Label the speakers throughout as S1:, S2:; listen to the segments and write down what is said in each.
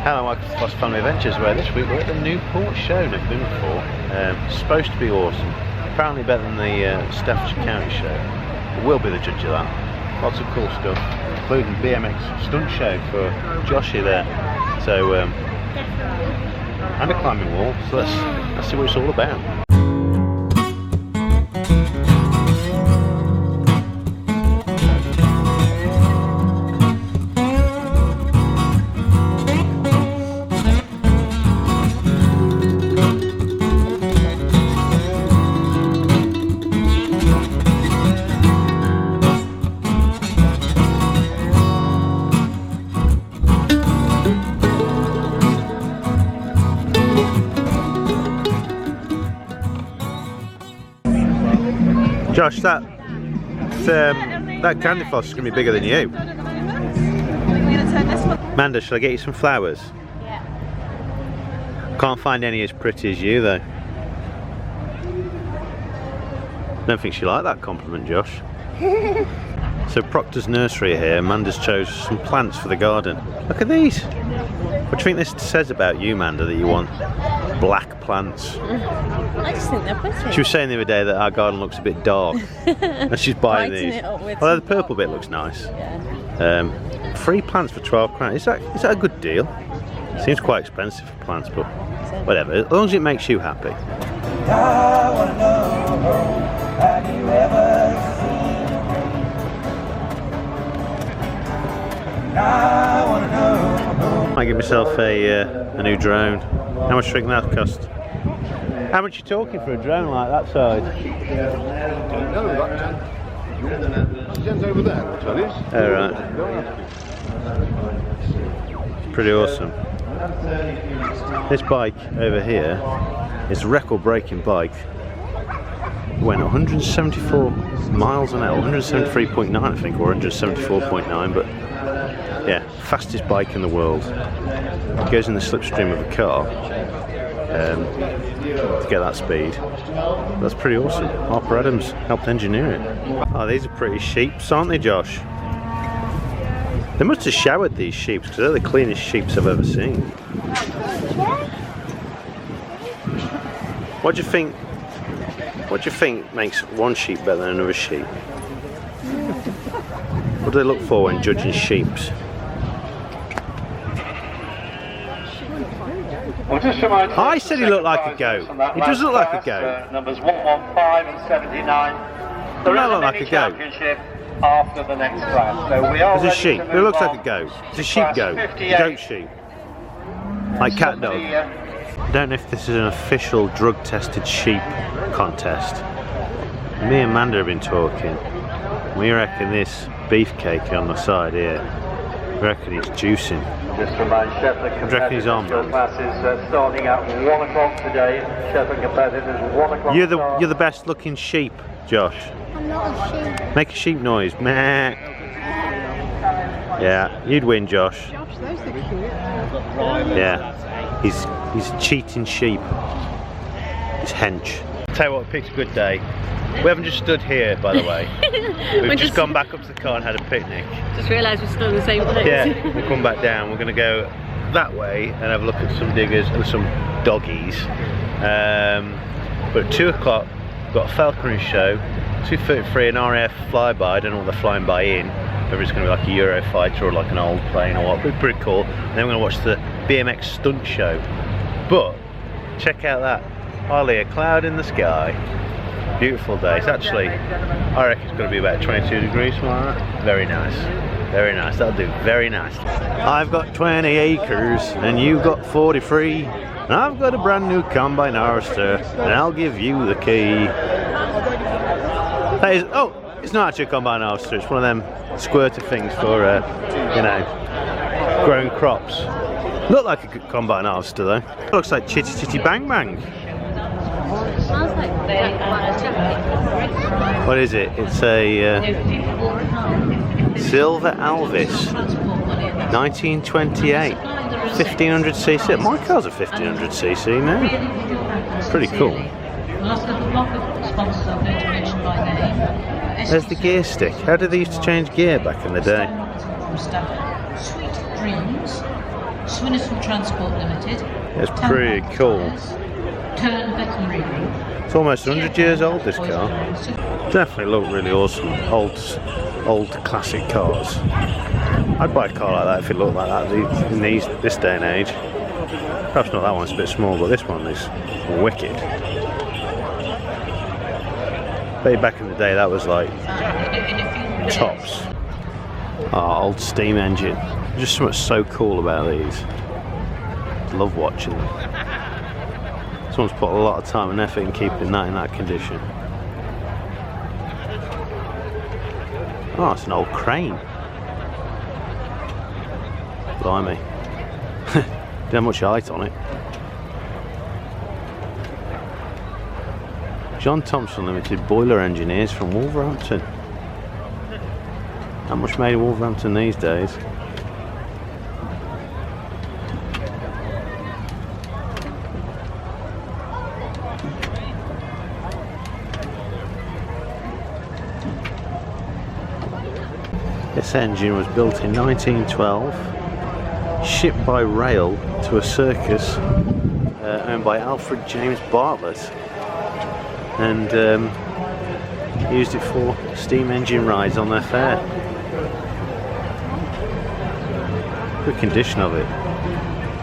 S1: Hello, welcome to Lost Family Adventures, where this week we're at the Newport show. Never been before. It's supposed to be awesome. Apparently better than the Staffordshire County show. We'll be the judge of that. Lots of cool stuff, including BMX Stunt show for Joshy there. So, and a climbing wall. So let's see what it's all about. Josh, that candy floss is going to be bigger than you. Amanda, shall I get you some flowers?
S2: Yeah.
S1: Can't find any as pretty as you though. Don't think she liked that compliment, Josh. So Proctor's nursery here. Amanda's chose some plants for the garden. Look at these. What do you think this says about you, Amanda, that you want black plants?
S2: I just think they're pretty.
S1: She was saying the other day that our garden looks a bit dark. And she's buying these. Although the purple bit looks nice.
S2: Yeah.
S1: Free plants for £12. Is that a good deal? Seems quite expensive for plants, but whatever. As long as it makes you happy.
S3: I wanna know, have you ever seen? I wanna know.
S1: Might get myself a new drone. How much do you think that cost? How much are you talking for a drone like that size?
S4: Over there, Charlie.
S1: Alright. Pretty awesome. This bike over here is a record-breaking bike. It went 174 miles an hour, 173.9 I think, or 174.9, but yeah, fastest bike in the world. It goes in the slipstream of a car to get that speed. That's pretty awesome. Harper Adams helped engineer it. Oh, these are pretty sheeps, aren't they, Josh? They must have showered these sheep because they're the cleanest sheeps I've ever seen. What do you think? What do you think makes one sheep better than another sheep? What do they look for when judging sheeps? I said he looked like a goat. He does look like a goat.
S3: Numbers 115 and 79. There is a mini championship after the next class. So we are.
S1: There's a sheep. It looks like a goat. It's a sheep goat. A goat sheep. Like cat dog. I don't know if this is an official drug-tested sheep contest. Me and Amanda have been talking. We reckon this beefcake on the side here, we reckon it's juicing.
S3: Just to remind Shetland competitors, your classes starting at 1 o'clock today. Shetland competitors 1 o'clock.
S1: You're the best looking sheep, Josh.
S2: I'm not a sheep.
S1: Make a sheep noise. Meh. Yeah, you'd win, Josh.
S2: Josh, those are cute.
S1: Yeah, he's a cheating sheep. He's hench. Tell you what, we picked a good day. We haven't just stood here, by the way. We've just gone back up to the car and had a picnic.
S2: Just realised we're still in the same place.
S1: Yeah, we'll come back down. We're going to go that way and have a look at some diggers and some doggies. But at 2 o'clock, we've got a falconry show. 2:33 an RAF flyby. I don't know what they're flying by in. Whether it's going to be like a Eurofighter or like an old plane or what. But pretty cool. And then we're going to watch the BMX Stunt show. But check out that. Hardly a cloud in the sky. Beautiful day. It's actually, I reckon it's going to be about 22 degrees, something like that. Very nice. Very nice. That'll do. Very nice. I've got 20 acres and you've got 43. And I've got a brand new combine harvester and I'll give you the key. That is, oh, it's not actually a combine harvester. It's one of them squirter things for, you know, growing crops. Look like a good combine harvester though. Looks like Chitty Chitty Bang Bang. What is it? It's a Silver Alvis 1928 1500cc. My car's a 1500cc now. Pretty cool. There's the gear stick. How did they used to change gear back in the day?
S5: Swinnerton Transport Limited.
S1: It's pretty cool.
S5: Turn Veterinary Group.
S1: It's almost 100 years old, this car. Definitely look really awesome. Old classic cars. I'd buy a car like that if it looked like that in this day and age. Perhaps not that one, it's a bit small, but this one is wicked. Bet back in the day that was like tops. Oh, old steam engine. There's just something so cool about these. Love watching them. Someone's put a lot of time and effort in keeping that in that condition. Oh, it's an old crane. Blimey. Didn't have much height on it. John Thompson Limited boiler engineers from Wolverhampton. Not much made in Wolverhampton these days. This engine was built in 1912, shipped by rail to a circus owned by Alfred James Bartlett, and used it for steam engine rides on their fair. Good condition of it.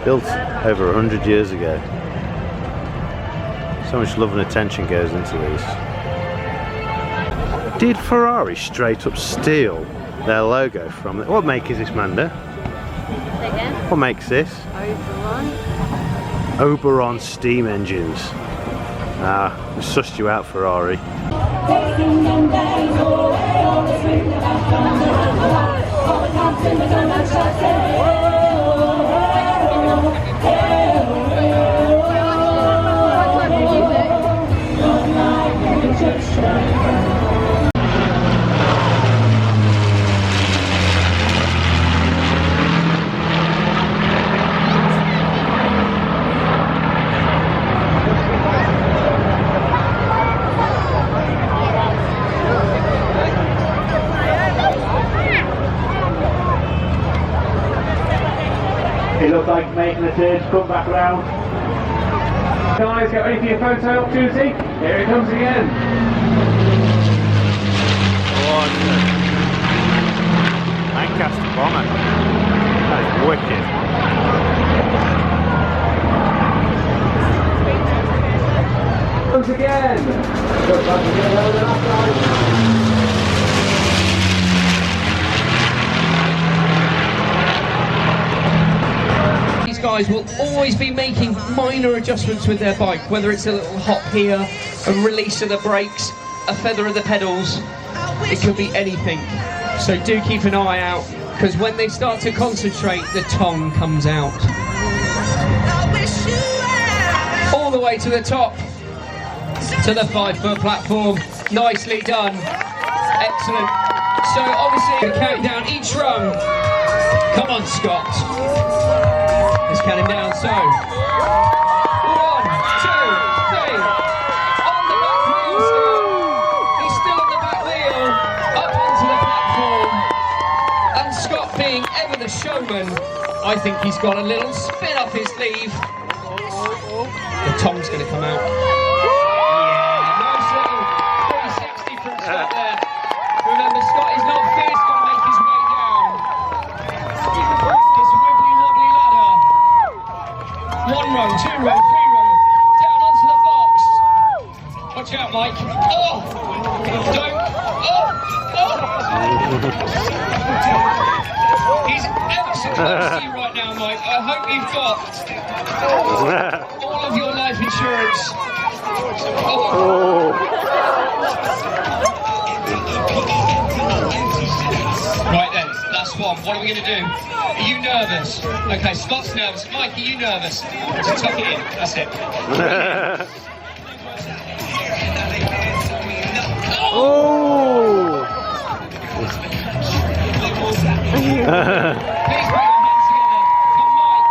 S1: Built over 100 years ago. So much love and attention goes into these. Did Ferrari straight up steal their logo from it? What make is this, Manda? What makes this? Oberon steam engines. Ah, we sussed you out, Ferrari.
S3: It looks like making the turn to come back round. Guys, get ready for your photo opportunity. Here it comes again.
S1: Lancaster bomber. That is wicked.
S3: Once again. Looks like we're going to go the last time.
S6: Guys will always be making minor adjustments with their bike, whether it's a little hop here, a release of the brakes, a feather of the pedals. It could be anything. So do keep an eye out, because when they start to concentrate, the tongue comes out. All the way to the top, to the 5-foot platform. Nicely done. Excellent. So obviously, count down each rung. Come on, Scott. Let's count him down, so 1, 2, 3, on the back wheel still, he's still on the back wheel, up onto the platform, and Scott being ever the showman, I think he's got a little spin up his sleeve. The tongue's going to come out. Yeah, nice little 360 from Scott there. Remember, Scott is not fierce, going to make his way down. This wibbly wobbly ladder. 1 row, 2 row, 3 row, down onto the box. Watch out, Mike. Oh! Don't. Oh! Oh! He's ever so close to you right now, Mike. I hope you've got all of your life insurance. Oh. Right then, last one. What are we going to do? Are you nervous? Okay, Scott's nervous. Mike, are you nervous? Just tuck it in. That's it.
S1: Oh!
S6: Please put your hands together for Mike.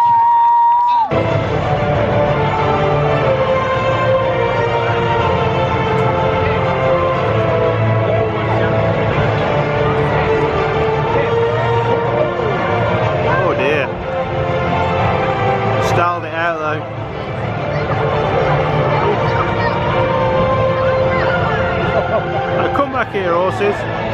S1: Oh dear. Hello. Now come back here, horses.